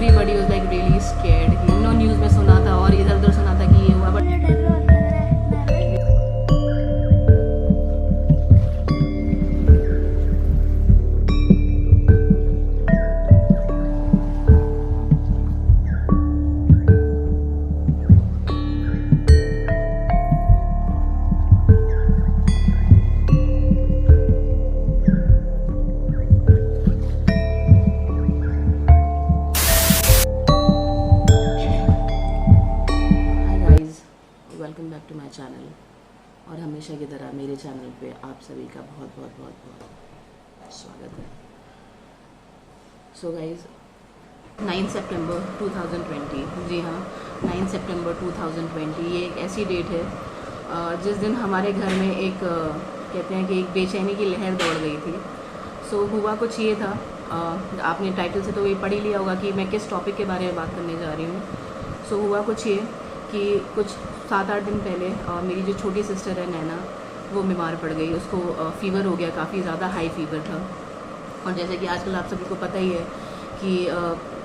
everybody was like really scared. You know, news में सुना था और इधर उधर सुना था कि ये हुआ, but welcome back to my channel. और हमेशा की तरह मेरे चैनल पे आप सभी का बहुत बहुत बहुत बहुत स्वागत है। सो गाइज 9 सितंबर 2020, जी हाँ 9 सितंबर 2020 ये एक ऐसी डेट है जिस दिन हमारे घर में एक कहते हैं कि एक बेचैनी की लहर दौड़ गई थी। सो हुआ कुछ ये था, आपने टाइटल से तो ये पढ़ ही लिया होगा कि मैं किस टॉपिक के बारे में बात करने जा रही हूँ। सो हुआ कुछ ये कि कुछ 7-8 दिन पहले मेरी जो छोटी सिस्टर है नैना, वो बीमार पड़ गई। उसको फ़ीवर हो गया, काफ़ी ज़्यादा हाई फीवर था। और जैसे कि आजकल आप सभी को पता ही है कि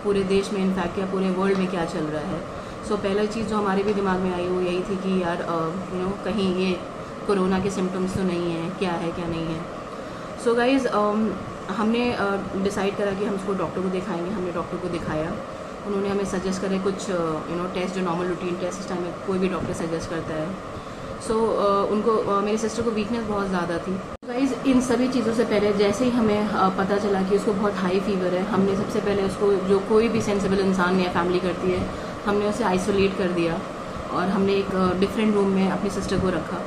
पूरे देश में इनफैक्ट या पूरे वर्ल्ड में क्या चल रहा है। सो पहली चीज़ जो हमारे भी दिमाग में आई वो यही थी कि यार कहीं ये कोरोना के सिम्टम्स तो नहीं है, क्या है क्या नहीं है। सो गाइज़ हमने डिसाइड करा कि हम उसको डॉक्टर को दिखाएंगे। हमने डॉक्टर को दिखाया, उन्होंने हमें सजेस्ट करे कुछ टेस्ट, जो नॉर्मल रूटीन टेस्ट इस टाइम में कोई भी डॉक्टर सजेस्ट करता है। सो उनको मेरी सिस्टर को वीकनेस बहुत ज़्यादा थी। गाइज इन सभी चीज़ों से पहले जैसे ही हमें पता चला कि उसको बहुत हाई फीवर है, हमने सबसे पहले उसको, जो कोई भी सेंसिबल इंसान या फैमिली करती है, हमने उसे आइसोलेट कर दिया और हमने एक डिफरेंट रूम में अपनी सिस्टर को रखा।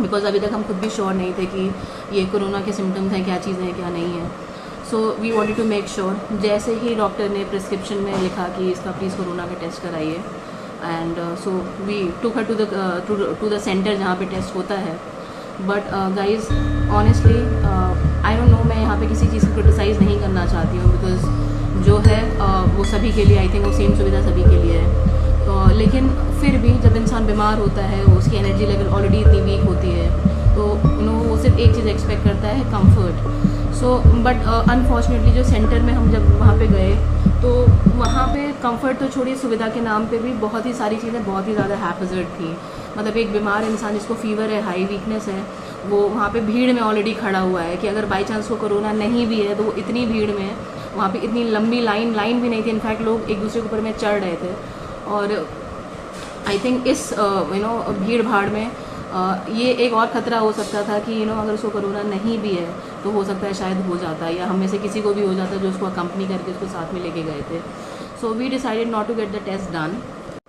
बिकॉज अभी तक हम खुद भी श्योर नहीं थे कि ये कोरोना के सिम्टम्स हैं, क्या चीज़ें हैं क्या नहीं है। So we wanted to make sure. जैसे ही डॉक्टर ने प्रिस्क्रिप्शन में लिखा कि इसका प्लीज़ कोरोना का टेस्ट कराइए, and so we took her to the centre जहाँ पे टेस्ट होता है। But guys honestly I don't know, मैं यहाँ पे किसी चीज़ को क्रिटिसाइज़ नहीं करना चाहती हूँ, बिकॉज जो है वो सभी के लिए, आई थिंक वो सेम सुविधा सभी के लिए है। लेकिन फिर भी जब इंसान बीमार होता है, उसकी एनर्जी लेवल ऑलरेडी इतनी वीक होती है, तो वो सिर्फ एक चीज़ एक्सपेक्ट करता है, कंफर्ट। सो बट अनफॉर्चुनेटली जो सेंटर में हम जब वहाँ पे गए तो वहाँ पे कंफर्ट तो छोड़िए, सुविधा के नाम पे भी बहुत ही सारी चीज़ें बहुत ही ज़्यादा हैपजर्ड थी। मतलब एक बीमार इंसान जिसको फीवर है, हाई वीकनेस है, वो वहाँ पे भीड़ में ऑलरेडी खड़ा हुआ है कि अगर बाई चांस को कोरोना नहीं भी है तो वो इतनी भीड़ में, वहाँ पे इतनी लंबी लाइन भी नहीं थी। इनफैक्ट लोग एक दूसरे के ऊपर में चढ़ रहे थे। और आई थिंक इस भीड़ भाड़ में ये एक और ख़तरा हो सकता था कि अगर उसको कोरोना नहीं भी है तो हो सकता है शायद हो जाता, या हम में से किसी को भी हो जाता जो उसको अकम्पनी करके उसको साथ में लेके गए थे। So we decided not to get the test done.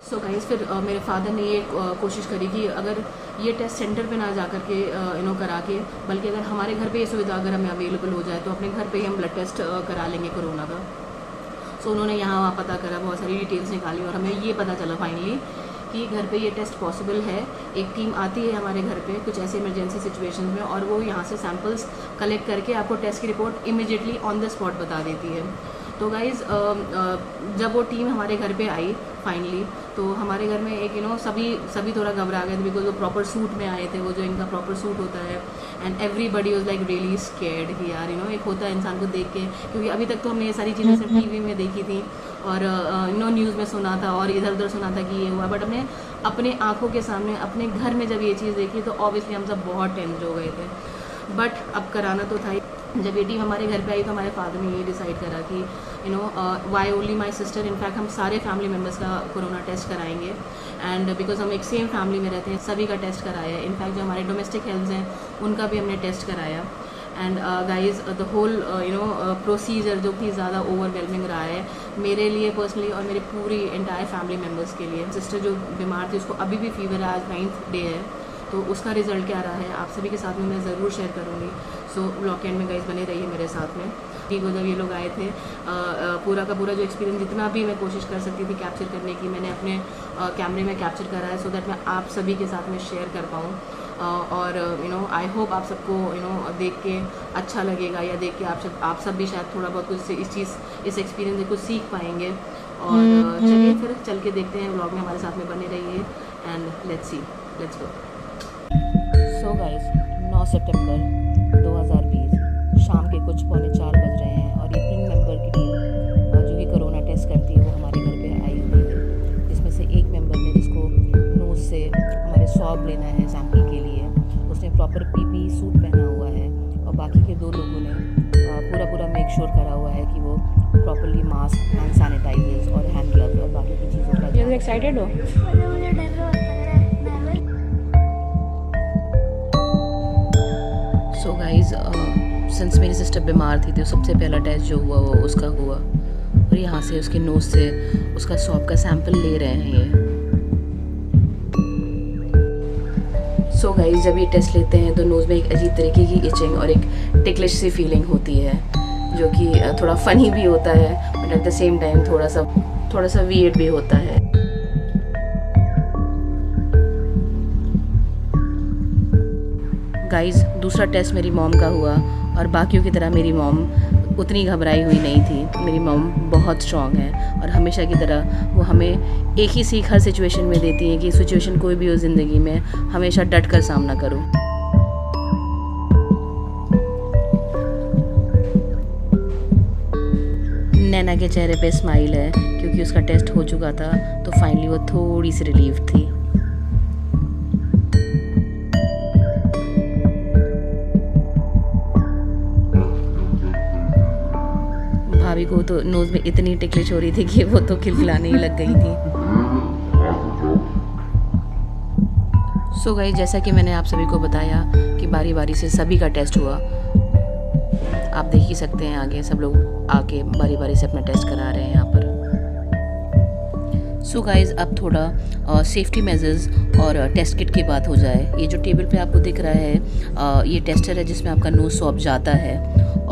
So guys फिर मेरे फादर ने ये कोशिश करी कि अगर ये टेस्ट सेंटर पे ना जा कर के करा के, बल्कि अगर हमारे घर पे ये सुविधा अगर हमें अवेलेबल हो जाए तो अपने घर पे ही हम ब्लड टेस्ट करा लेंगे कोरोना का। सो उन्होंने यहाँ वहाँ पता करा, बहुत सारी डिटेल्स निकाली और हमें ये पता चला फाइनली कि घर पे ये टेस्ट पॉसिबल है। एक टीम आती है हमारे घर पे कुछ ऐसे इमरजेंसी सिचुएशंस में, और वो यहाँ से सैंपल्स कलेक्ट करके आपको टेस्ट की report immediately on the spot बता देती है। तो गाइज़ जब वो टीम हमारे घर पे आई फाइनली, तो हमारे घर में एक सभी थोड़ा घबरा गए थे, बिकॉज वो प्रॉपर सूट में आए थे, वो जो इनका प्रॉपर सूट होता है। And everybody was like really scared कि यार एक होता है इंसान को देख के, क्योंकि अभी तक तो हमने ये सारी चीज़ें सिर्फ टीवी में देखी थी और न्यूज़ में सुना था और इधर उधर सुना था कि ये हुआ, बट हमने अपने आँखों के सामने अपने घर में जब ये चीज़ देखी तो ऑब्वियसली हम सब बहुत टेंस हो गए थे। बट अब कराना तो था ही। जब ये टीम हमारे घर पे आई तो हमारे फादर ने ये डिसाइड करा कि why only my sister, in fact हम सारे फैमिली मेम्बर्स का कोरोना टेस्ट कराएंगे। एंड बिकॉज हम एक सेम फैमिली में रहते हैं, सभी का टेस्ट कराया। इनफैक्ट जो हमारे डोमेस्टिक हेल्प्स हैं उनका भी हमने टेस्ट कराया। And guys the whole procedure जो कि ज़्यादा ओवरवेलमिंग रहा है मेरे लिए पर्सनली और मेरे पूरी एंटायर फैमिली मेम्बर्स के लिए। सिस्टर जो बीमार थी उसको अभी भी फीवर है, आज 9th डे है, तो उसका रिजल्ट क्या रहा है आप सभी के साथ में मैं ज़रूर शेयर करूँगी। सो ब्लॉग एंड में गाइज बने रहिए मेरे साथ में। ठीक हो, जब ये लोग आए थे पूरा का पूरा जो एक्सपीरियंस जितना भी मैं कोशिश कर सकती थी कैप्चर करने की, मैंने अपने कैमरे में कैप्चर करा है, सो दैट मैं आप सभी के साथ में शेयर कर पाऊँ। और आई होप आप सबको देख के अच्छा लगेगा, या देख के आप सब भी शायद थोड़ा बहुत कुछ इस एक्सपीरियंस से कुछ सीख पाएंगे। और चलिए फिर चल के देखते हैं, व्लॉग में हमारे साथ में बने रहिए and let's go. So guys 9 सितंबर 2020 शाम के कुछ 3:45 बज रहे हैं और ये 3 मेंबर की टीम जो कि कोरोना टेस्ट करती है वो स्वाब लेना है सैंपल के लिए। उसने प्रॉपर पीपी सूट पहना हुआ है और बाकी के 2 लोगों ने पूरा मेक श्योर करा हुआ है कि वो प्रॉपरली मास्क, हैंड सैनिटाइजर्स और हैंड ग्लव्स और बाकी की चीज़ों का। ये एक्साइटेड हो? सो गाइज, सिंस मेरी सिस्टर बीमार थी तो सबसे पहला टेस्ट जो हुआ वो उसका हुआ, और यहाँ से उसके नोज़ से उसका स्वैब का सैंपल ले रहे हैं ये। सो गाइज, जब ये टेस्ट लेते हैं तो नोज़ में एक अजीब तरीके की इचिंग और एक टिकलिश सी फीलिंग होती है, जो कि थोड़ा फ़नी भी होता है but at the same time थोड़ा सा वियर्ड भी होता है। गाइज, दूसरा टेस्ट मेरी मॉम का हुआ और बाकियों की तरह मेरी मॉम उतनी घबराई हुई नहीं थी। मेरी मॉम बहुत स्ट्रॉन्ग है और हमेशा की तरह वो हमें एक ही सीख हर सिचुएशन में देती हैं कि सिचुएशन कोई भी हो ज़िंदगी में, हमेशा डट कर सामना करो। नैना के चेहरे पे स्माइल है क्योंकि उसका टेस्ट हो चुका था तो फाइनली वो थोड़ी सी रिलीफ थी। भाभी को तो नोज़ में इतनी टिकलिश हो रही थी कि वो तो खिलखिलाने ही लग गई थी। सो गाइस, जैसा कि मैंने आप सभी को बताया कि बारी बारी से सभी का टेस्ट हुआ। आप देख ही सकते हैं आगे सब लोग आके बारी बारी से अपना टेस्ट करा रहे हैं यहाँ पर। सो गाइस, अब थोड़ा सेफ्टी मेजर्स और टेस्ट किट की बात हो जाए। ये जो टेबल पे आपको दिख रहा है ये टेस्टर है जिसमें आपका नोज़ स्वैब जाता है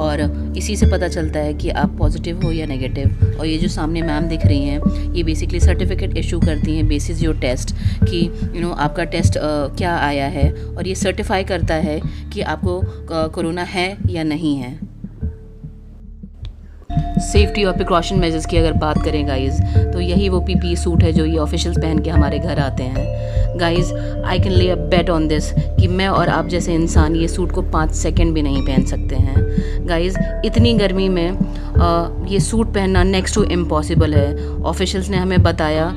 और इसी से पता चलता है कि आप पॉजिटिव हो या नेगेटिव। और ये जो सामने मैम दिख रही हैं ये बेसिकली सर्टिफिकेट इशू करती हैं बेसिस योर टेस्ट कि आपका टेस्ट क्या आया है, और ये सर्टिफाई करता है कि आपको कोरोना है या नहीं है। सेफ्टी और प्रिकॉशन मेजर्स की अगर बात करें गाइज़, तो यही वो पीपी सूट है जो ये ऑफिशियल्स पहन के हमारे घर आते हैं। गाइज़, आई कैन ले अ बेट ऑन दिस कि मैं और आप जैसे इंसान ये सूट को 5 सेकंड भी नहीं पहन सकते हैं। गाइज़, इतनी गर्मी में ये सूट पहनना नेक्स्ट टू इम्पॉसिबल है। ऑफिशियल्स ने हमें बताया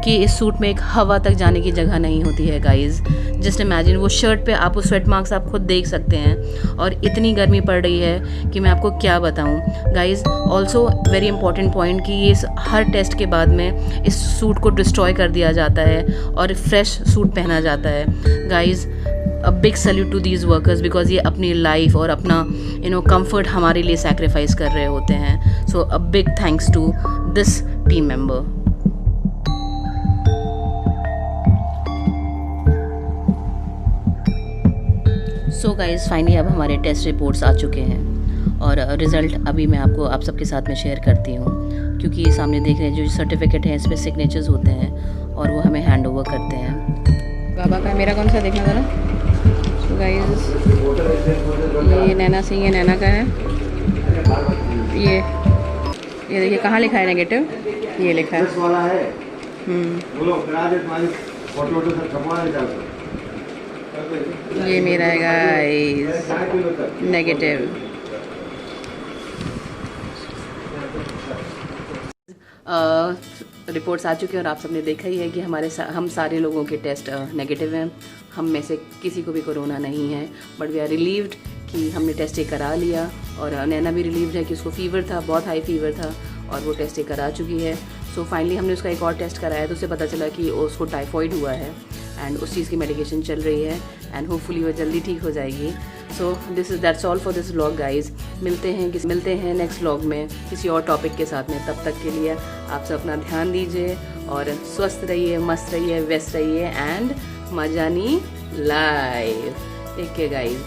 कि इस सूट में एक हवा तक जाने की जगह नहीं होती है। गाइज़, जस्ट इमेजिन, वो शर्ट पे आप स्वेट मार्क्स आप खुद देख सकते हैं और इतनी गर्मी पड़ रही है कि मैं आपको क्या बताऊं। Guys, also very important point कि ये हर टेस्ट के बाद में इस सूट को डिस्ट्रॉय कर दिया जाता है और फ्रेश सूट पहना जाता है। Guys, a big salute to these workers because ये अपनी लाइफ और अपना कंफर्ट हमारे लिए सैक्रिफाइस कर रहे होते हैं। So a big thanks to this team member. So guys, finally अब हमारे टेस्ट रिपोर्ट्स आ चुके हैं और रिज़ल्ट अभी मैं आप सबके साथ में शेयर करती हूँ, क्योंकि ये सामने देख रहे हैं जो सर्टिफिकेट है इसमें सिग्नेचर्स होते हैं और वो हमें हैंड ओवर करते हैं। बाबा का मेरा कौन सा देखना ज़रा। सो गाइज़, ये नैना सिंह है, नैना का है। ये देखिए कहाँ लिखा है नेगेटिव, ये लिखा है। ये मेरा है गाइस नेगेटिव। रिपोर्ट्स आ चुके हैं और आप सबने देखा ही है कि हम सारे लोगों के टेस्ट नेगेटिव हैं। हम में से किसी को भी कोरोना नहीं है, बट वी आर रिलीव्ड कि हमने टेस्ट ये करा लिया। और नैना भी रिलीव्ड है कि उसको फीवर था, बहुत हाई फीवर था और वो टेस्ट ये करा चुकी है। सो फाइनली हमने उसका एक और टेस्ट कराया तो उससे पता चला कि उसको टाइफॉइड हुआ है एंड उस चीज़ की मेडिकेशन चल रही है एंड होपफुली वो जल्दी ठीक हो जाएगी। So that's all for this vlog guys. मिलते हैं नेक्स्ट व्लॉग में किसी और टॉपिक के साथ में। तब तक के लिए आप सब अपना ध्यान दीजिए और स्वस्थ रहिए, मस्त रहिए, व्यस्त रहिए एंड मजानी लाइफ। Take care guys.